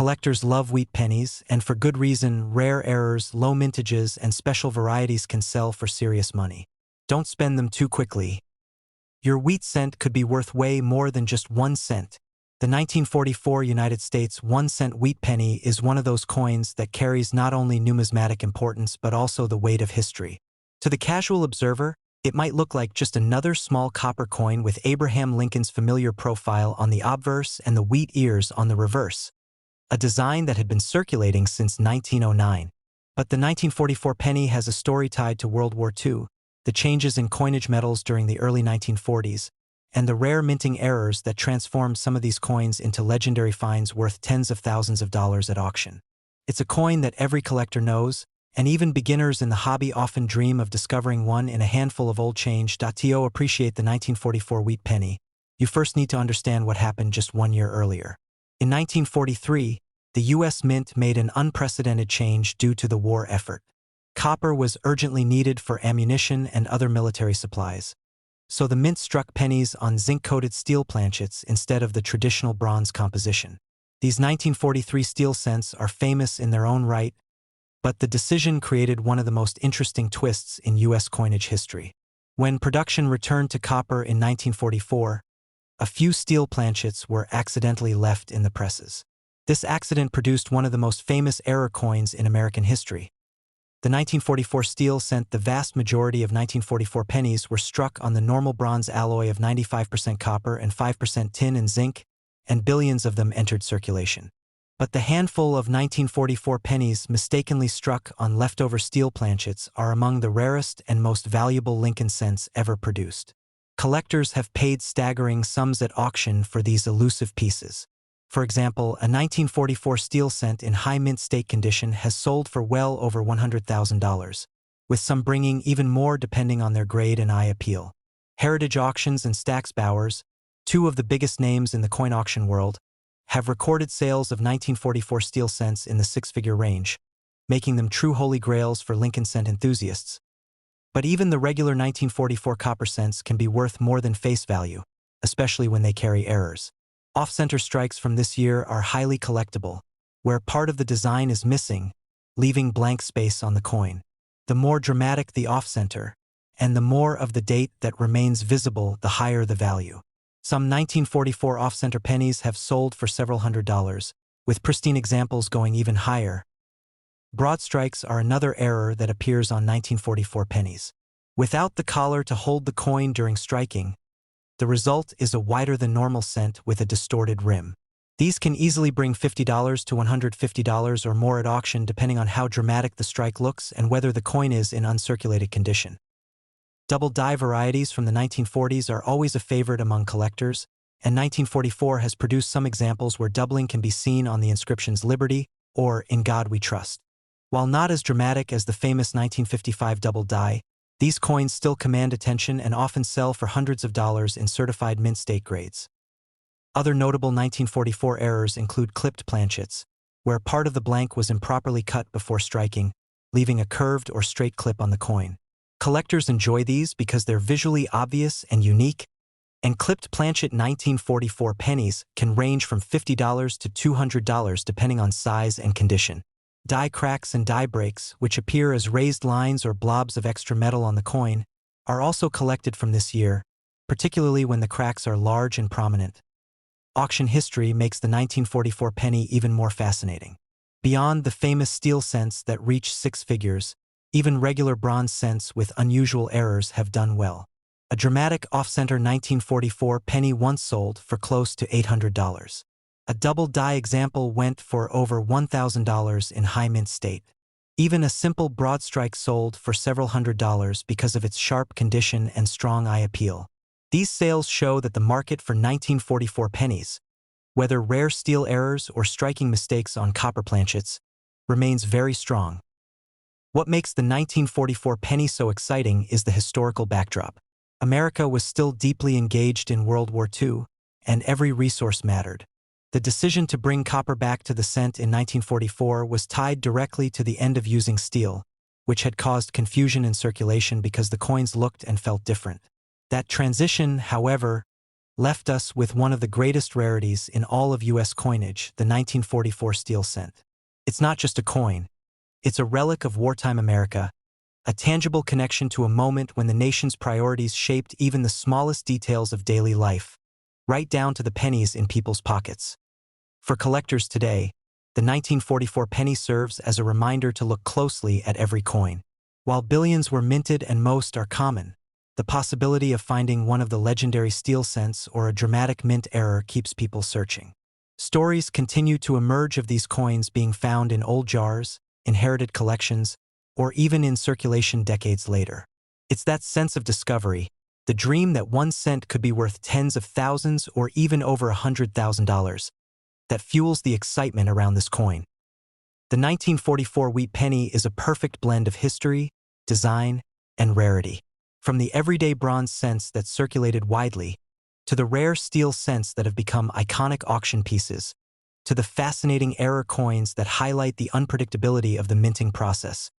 Collectors love wheat pennies, and for good reason. Rare errors, low mintages, and special varieties can sell for serious money. Don't spend them too quickly. Your wheat cent could be worth way more than just 1 cent. The 1944 United States 1-cent wheat penny is one of those coins that carries not only numismatic importance but also the weight of history. To the casual observer, it might look like just another small copper coin with Abraham Lincoln's familiar profile on the obverse and the wheat ears on the reverse, a design that had been circulating since 1909. But the 1944 penny has a story tied to World War II, the changes in coinage metals during the early 1940s, and the rare minting errors that transformed some of these coins into legendary finds worth tens of thousands of dollars at auction. It's a coin that every collector knows, and even beginners in the hobby often dream of discovering one in a handful of old change. To appreciate the 1944 wheat penny, you first need to understand what happened just 1 year earlier. In 1943, the U.S. Mint made an unprecedented change due to the war effort. Copper was urgently needed for ammunition and other military supplies, so the mint struck pennies on zinc-coated steel planchets instead of the traditional bronze composition. These 1943 steel cents are famous in their own right, but the decision created one of the most interesting twists in U.S. coinage history. When production returned to copper in 1944, a few steel planchets were accidentally left in the presses. This accident produced one of the most famous error coins in American history. The 1944 steel cent, the vast majority of 1944 pennies were struck on the normal bronze alloy of 95% copper and 5% tin and zinc, and billions of them entered circulation. But the handful of 1944 pennies mistakenly struck on leftover steel planchets are among the rarest and most valuable Lincoln cents ever produced. Collectors have paid staggering sums at auction for these elusive pieces. For example, a 1944 steel cent in high mint state condition has sold for well over $100,000, with some bringing even more depending on their grade and eye appeal. Heritage Auctions and Stack's Bowers, two of the biggest names in the coin auction world, have recorded sales of 1944 steel cents in the six-figure range, making them true holy grails for Lincoln cent enthusiasts. But even the regular 1944 copper cents can be worth more than face value, especially when they carry errors. Off-center strikes from this year are highly collectible, where part of the design is missing, leaving blank space on the coin. The more dramatic the off-center, and the more of the date that remains visible, the higher the value. Some 1944 off-center pennies have sold for several $100s, with pristine examples going even higher. Broad strikes are another error that appears on 1944 pennies. Without the collar to hold the coin during striking, the result is a wider than normal cent with a distorted rim. These can easily bring $50 to $150 or more at auction depending on how dramatic the strike looks and whether the coin is in uncirculated condition. Double die varieties from the 1940s are always a favorite among collectors, and 1944 has produced some examples where doubling can be seen on the inscriptions "Liberty" or "In God We Trust." While not as dramatic as the famous 1955 double die, these coins still command attention and often sell for hundreds of dollars in certified mint state grades. Other notable 1944 errors include clipped planchets, where part of the blank was improperly cut before striking, leaving a curved or straight clip on the coin. Collectors enjoy these because they're visually obvious and unique, and clipped planchet 1944 pennies can range from $50 to $200 depending on size and condition. Die cracks and die breaks, which appear as raised lines or blobs of extra metal on the coin, are also collected from this year, particularly when the cracks are large and prominent. Auction history makes the 1944 penny even more fascinating. Beyond the famous steel cents that reach six figures, even regular bronze cents with unusual errors have done well. A dramatic off-center 1944 penny once sold for close to $800. A double die example went for over $1,000 in high mint state. Even a simple broad strike sold for several $100s because of its sharp condition and strong eye appeal. These sales show that the market for 1944 pennies, whether rare steel errors or striking mistakes on copper planchets, remains very strong. What makes the 1944 penny so exciting is the historical backdrop. America was still deeply engaged in World War II, and every resource mattered. The decision to bring copper back to the cent in 1944 was tied directly to the end of using steel, which had caused confusion in circulation because the coins looked and felt different. That transition, however, left us with one of the greatest rarities in all of U.S. coinage, the 1944 steel cent. It's not just a coin. It's a relic of wartime America, a tangible connection to a moment when the nation's priorities shaped even the smallest details of daily life, right down to the pennies in people's pockets. For collectors today, the 1944 penny serves as a reminder to look closely at every coin. While billions were minted and most are common, the possibility of finding one of the legendary steel cents or a dramatic mint error keeps people searching. Stories continue to emerge of these coins being found in old jars, inherited collections, or even in circulation decades later. It's that sense of discovery, the dream that 1 cent could be worth tens of thousands or even over $100,000, that fuels the excitement around this coin. The 1944 wheat penny is a perfect blend of history, design, and rarity. From the everyday bronze cents that circulated widely, to the rare steel cents that have become iconic auction pieces, to the fascinating error coins that highlight the unpredictability of the minting process.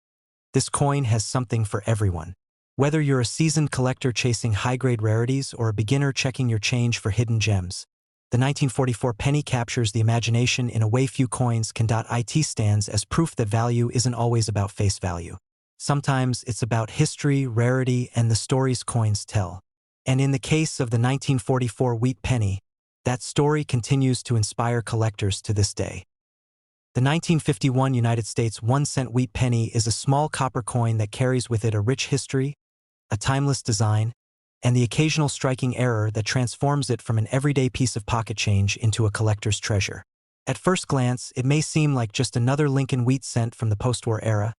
This coin has something for everyone. Whether you're a seasoned collector chasing high-grade rarities or a beginner checking your change for hidden gems, the 1944 penny captures the imagination in a way few coins can. It stands as proof that value isn't always about face value. Sometimes it's about history, rarity, and the stories coins tell. And in the case of the 1944 wheat penny, that story continues to inspire collectors to this day. The 1951 United States 1 cent wheat penny is a small copper coin that carries with it a rich history, a timeless design, and the occasional striking error that transforms it from an everyday piece of pocket change into a collector's treasure. At first glance, it may seem like just another Lincoln wheat cent from the post-war era,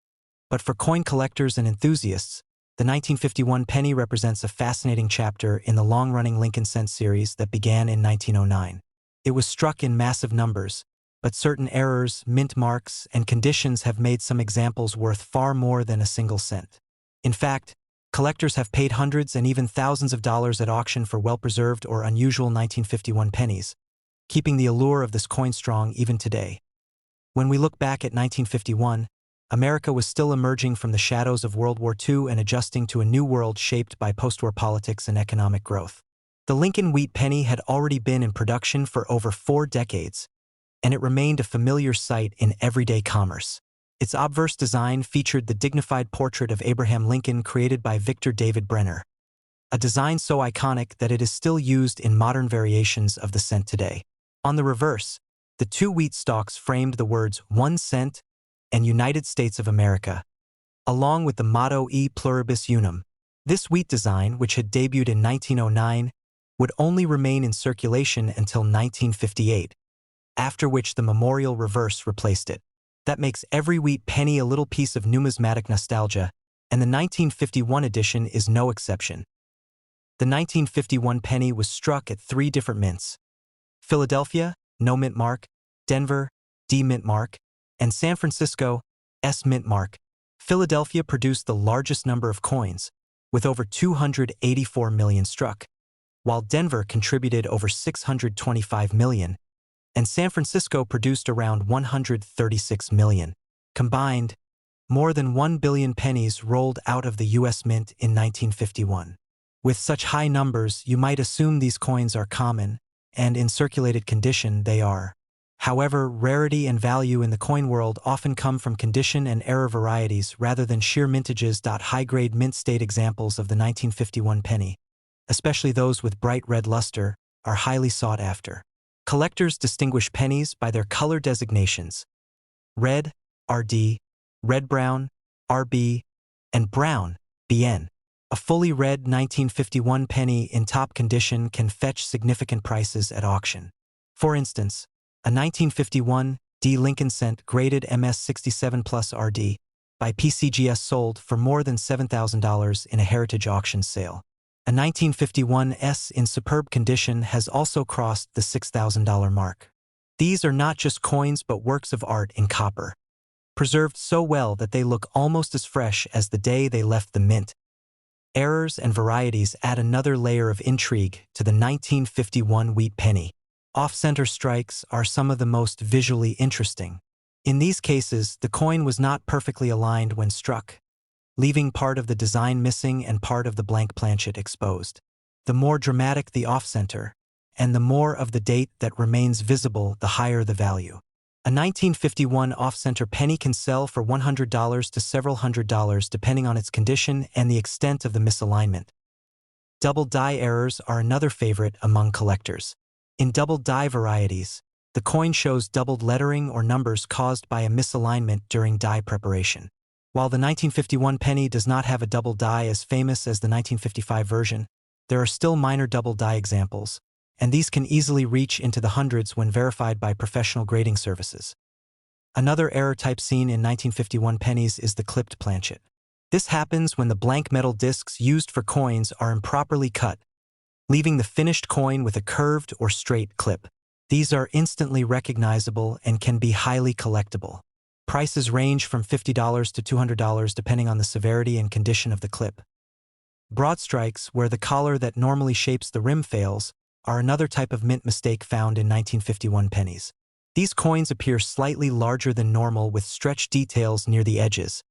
but for coin collectors and enthusiasts, the 1951 penny represents a fascinating chapter in the long-running Lincoln cent series that began in 1909. It was struck in massive numbers, but certain errors, mint marks, and conditions have made some examples worth far more than a single cent. In fact, collectors have paid hundreds and even thousands of dollars at auction for well-preserved or unusual 1951 pennies, keeping the allure of this coin strong even today. When we look back at 1951, America was still emerging from the shadows of World War II and adjusting to a new world shaped by post-war politics and economic growth. The Lincoln wheat penny had already been in production for over 4 decades, and it remained a familiar sight in everyday commerce. Its obverse design featured the dignified portrait of Abraham Lincoln created by Victor David Brenner, a design so iconic that it is still used in modern variations of the cent today. On the reverse, the 2 wheat stalks framed the words 1 cent and United States of America, along with the motto E pluribus unum. This wheat design, which had debuted in 1909, would only remain in circulation until 1958, after which the memorial reverse replaced it. That makes every wheat penny a little piece of numismatic nostalgia, and the 1951 edition is no exception. The 1951 penny was struck at 3 different mints: Philadelphia, no mint mark; Denver, D mint mark; and San Francisco, S mint mark. Philadelphia produced the largest number of coins, with over 284 million struck, while Denver contributed over 625 million, and San Francisco produced around 136 million. Combined, more than 1 billion pennies rolled out of the U.S. Mint in 1951. With such high numbers, you might assume these coins are common, and in circulated condition they are. However, rarity and value in the coin world often come from condition and error varieties rather than sheer mintages. High-grade mint state examples of the 1951 penny, especially those with bright red luster, are highly sought after. Collectors distinguish pennies by their color designations: red, RD, red-brown, RB, and brown, BN. A fully red 1951 penny in top condition can fetch significant prices at auction. For instance, a 1951 D Lincoln cent graded MS67 plus RD by PCGS sold for more than $7,000 in a heritage auction sale. A 1951 S in superb condition has also crossed the $6,000 mark. These are not just coins but works of art in copper, preserved so well that they look almost as fresh as the day they left the mint. Errors and varieties add another layer of intrigue to the 1951 wheat penny. Off-center strikes are some of the most visually interesting. In these cases, the coin was not perfectly aligned when struck, leaving part of the design missing and part of the blank planchet exposed. The more dramatic the off-center, and the more of the date that remains visible, the higher the value. A 1951 off-center penny can sell for $100 to several $100s depending on its condition and the extent of the misalignment. Double die errors are another favorite among collectors. In double die varieties, the coin shows doubled lettering or numbers caused by a misalignment during die preparation. While the 1951 penny does not have a double die as famous as the 1955 version, there are still minor double die examples, and these can easily reach into the hundreds when verified by professional grading services. Another error type seen in 1951 pennies is the clipped planchet. This happens when the blank metal discs used for coins are improperly cut, leaving the finished coin with a curved or straight clip. These are instantly recognizable and can be highly collectible. Prices range from $50 to $200 depending on the severity and condition of the clip. Broad strikes, where the collar that normally shapes the rim fails, are another type of mint mistake found in 1951 pennies. These coins appear slightly larger than normal with stretched details near the edges,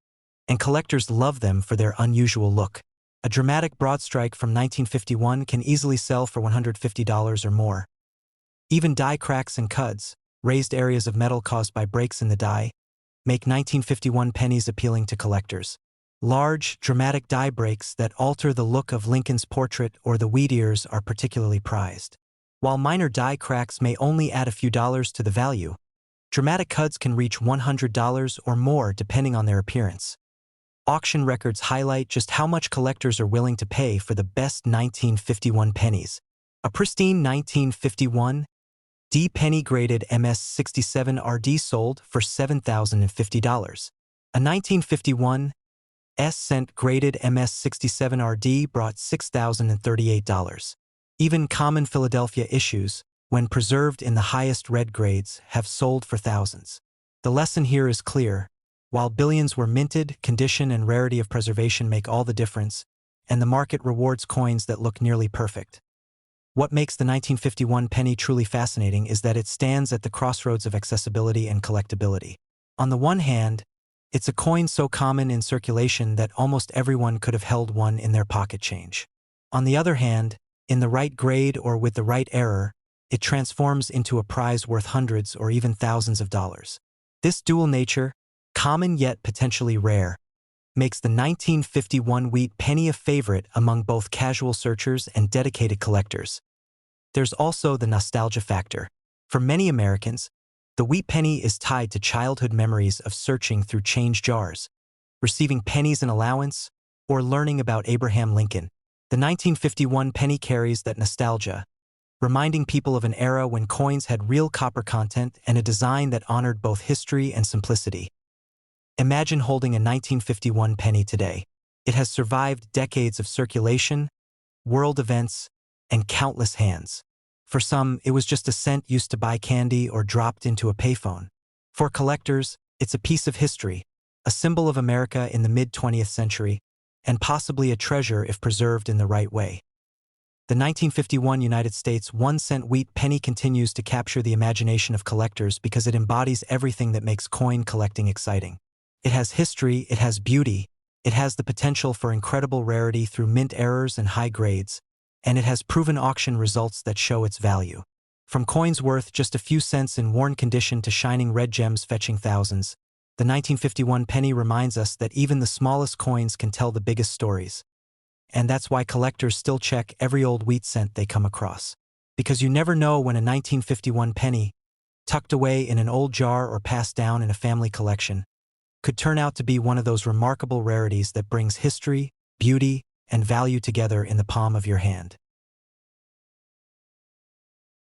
and collectors love them for their unusual look. A dramatic broad strike from 1951 can easily sell for $150 or more. Even die cracks and cuds, raised areas of metal caused by breaks in the die, make 1951 pennies appealing to collectors. Large, dramatic die breaks that alter the look of Lincoln's portrait or the wheat ears are particularly prized. While minor die cracks may only add a few dollars to the value, dramatic cuds can reach $100 or more depending on their appearance. Auction records highlight just how much collectors are willing to pay for the best 1951 pennies. A pristine 1951 D penny graded MS-67 RD sold for $7,050. A 1951 S-cent graded MS-67 RD brought $6,038. Even common Philadelphia issues, when preserved in the highest red grades, have sold for thousands. The lesson here is clear. While billions were minted, condition and rarity of preservation make all the difference, and the market rewards coins that look nearly perfect. What makes the 1951 penny truly fascinating is that it stands at the crossroads of accessibility and collectability. On the one hand, it's a coin so common in circulation that almost everyone could have held one in their pocket change. On the other hand, in the right grade or with the right error, it transforms into a prize worth hundreds or even thousands of dollars. This dual nature, common yet potentially rare, makes the 1951 wheat penny a favorite among both casual searchers and dedicated collectors. There's also the nostalgia factor. For many Americans, the wheat penny is tied to childhood memories of searching through change jars, receiving pennies in allowance, or learning about Abraham Lincoln. The 1951 penny carries that nostalgia, reminding people of an era when coins had real copper content and a design that honored both history and simplicity. Imagine holding a 1951 penny today. It has survived decades of circulation, world events, and countless hands. For some, it was just a cent used to buy candy or dropped into a payphone. For collectors, it's a piece of history, a symbol of America in the mid-20th century, and possibly a treasure if preserved in the right way. The 1951 United States 1-cent wheat penny continues to capture the imagination of collectors because it embodies everything that makes coin collecting exciting. It has history, it has beauty, it has the potential for incredible rarity through mint errors and high grades, and it has proven auction results that show its value. From coins worth just a few cents in worn condition to shining red gems fetching thousands, the 1951 penny reminds us that even the smallest coins can tell the biggest stories. And that's why collectors still check every old wheat cent they come across. Because you never know when a 1951 penny, tucked away in an old jar or passed down in a family collection, could turn out to be one of those remarkable rarities that brings history, beauty, and value together in the palm of your hand.